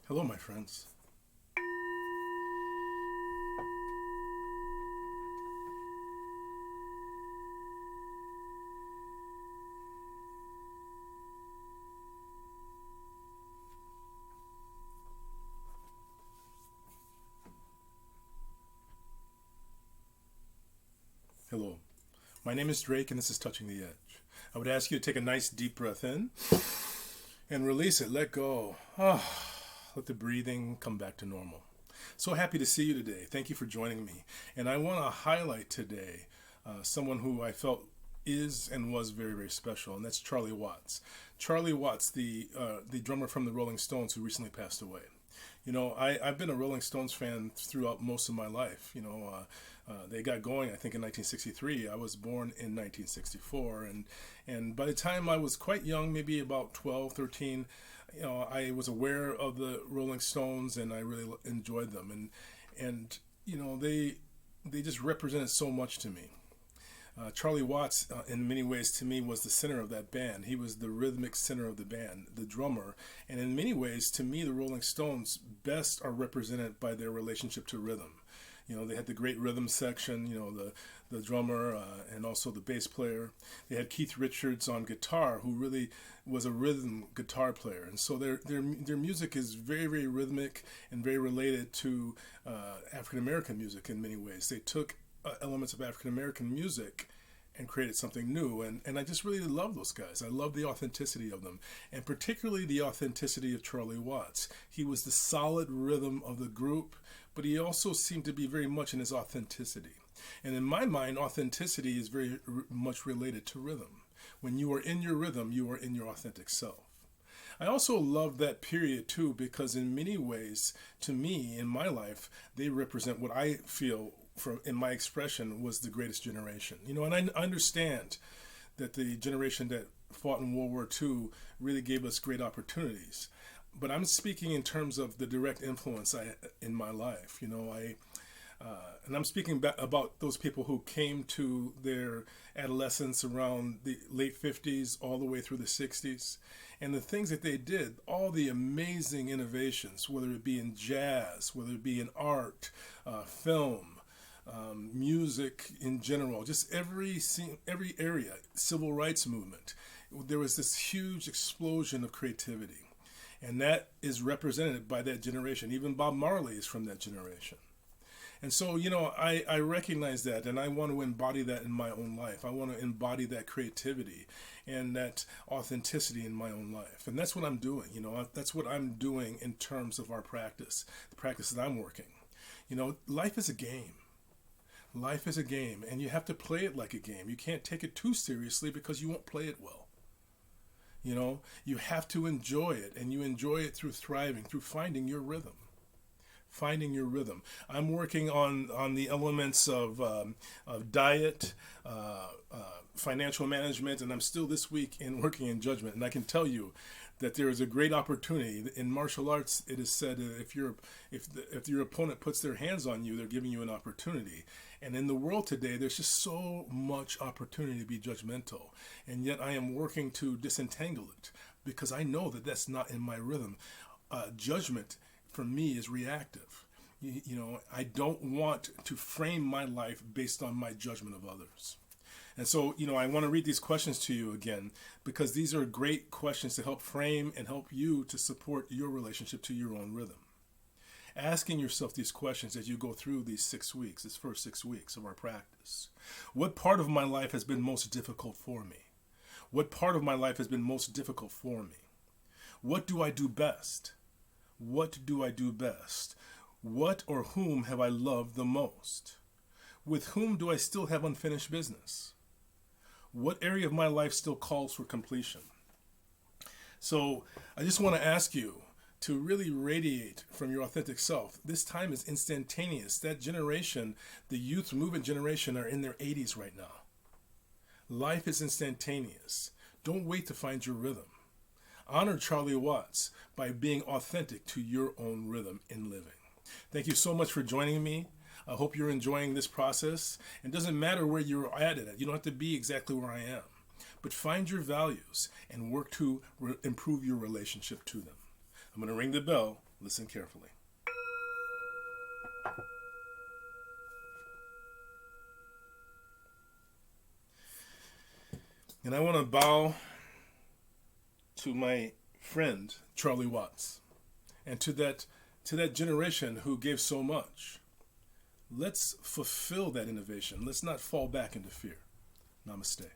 Hello, my friends. Hello. My name is Drake, and this is Touching the Edge. I would ask you to take a nice deep breath in and release it. Let go. Let the breathing come back to normal. So happy to see you today. Thank you for joining me. And I want to highlight today someone who I felt is and was very, very special, and that's Charlie Watts. Charlie Watts, the drummer from the Rolling Stones who recently passed away. I've been a Rolling Stones fan throughout most of my life. They got going, I think, in 1963. I was born in 1964, and by the time I was quite young, maybe about 12, 13, I was aware of the Rolling Stones, and I really enjoyed them, and they just represented so much to me. Charlie Watts, in many ways, to me, was the center of that band. He was the rhythmic center of the band, the drummer. And in many ways, to me, the Rolling Stones best are represented by their relationship to rhythm. They had the great rhythm section, the drummer and also the bass player. They had Keith Richards on guitar, who really was a rhythm guitar player. And so their music is very, very rhythmic and very related to African American music in many ways. They took elements of African American music and created something new, and I just really love those guys. I love the authenticity of them, and particularly the authenticity of Charlie Watts. He was the solid rhythm of the group, but he also seemed to be very much in his authenticity. And in my mind, authenticity is very much related to rhythm. When you are in your rhythm, you are in your authentic self. I also love that period too, because in many ways, to me, in my life, they represent what I feel in my expression was the greatest generation. And I understand that the generation that fought in World War II really gave us great opportunities. But I'm speaking in terms of the direct influence in my life. And I'm speaking about those people who came to their adolescence around the late 50s all the way through the 60s. And the things that they did, all the amazing innovations, whether it be in jazz, whether it be in art, film, music in general, just every area, civil rights movement, there was this huge explosion of creativity. And that is represented by that generation. Even Bob Marley is from that generation. And so, I recognize that, and I want to embody that in my own life. I want to embody that creativity and that authenticity in my own life. And that's what I'm doing. That's what I'm doing in terms of our practice, the practice that I'm working. Life is a game. Life is a game, and you have to play it like a game. You can't take it too seriously because you won't play it well. You have to enjoy it, and you enjoy it through thriving, through finding your rhythm. Finding your rhythm. I'm working on the elements of diet, financial management, and I'm still this week working in judgment. And I can tell you that there is a great opportunity in martial arts. It is said that if your opponent puts their hands on you, they're giving you an opportunity. And in the world today, there's just so much opportunity to be judgmental, and yet I am working to disentangle it because I know that that's not in my rhythm. Judgment for me is reactive. I don't want to frame my life based on my judgment of others. And so, I want to read these questions to you again because these are great questions to help frame and help you to support your relationship to your own rhythm. Asking yourself these questions as you go through these 6 weeks, this first 6 weeks of our practice. What part of my life has been most difficult for me? What part of my life has been most difficult for me? What do I do best? What do I do best? What or whom have I loved the most? With whom do I still have unfinished business? What area of my life still calls for completion? So I just want to ask you to really radiate from your authentic self. This time is instantaneous. That generation, the youth movement generation, are in their 80s right now. Life is instantaneous. Don't wait to find your rhythm. Honor Charlie Watts by being authentic to your own rhythm in living. Thank you so much for joining me. I hope you're enjoying this process. It doesn't matter where you're at it. You don't have to be exactly where I am. But find your values and work to improve your relationship to them. I'm going to ring the bell Listen carefully. And I want to bow to my friend Charlie Watts and to that generation who gave so much. Let's fulfill that innovation. Let's not fall back into fear. Namaste.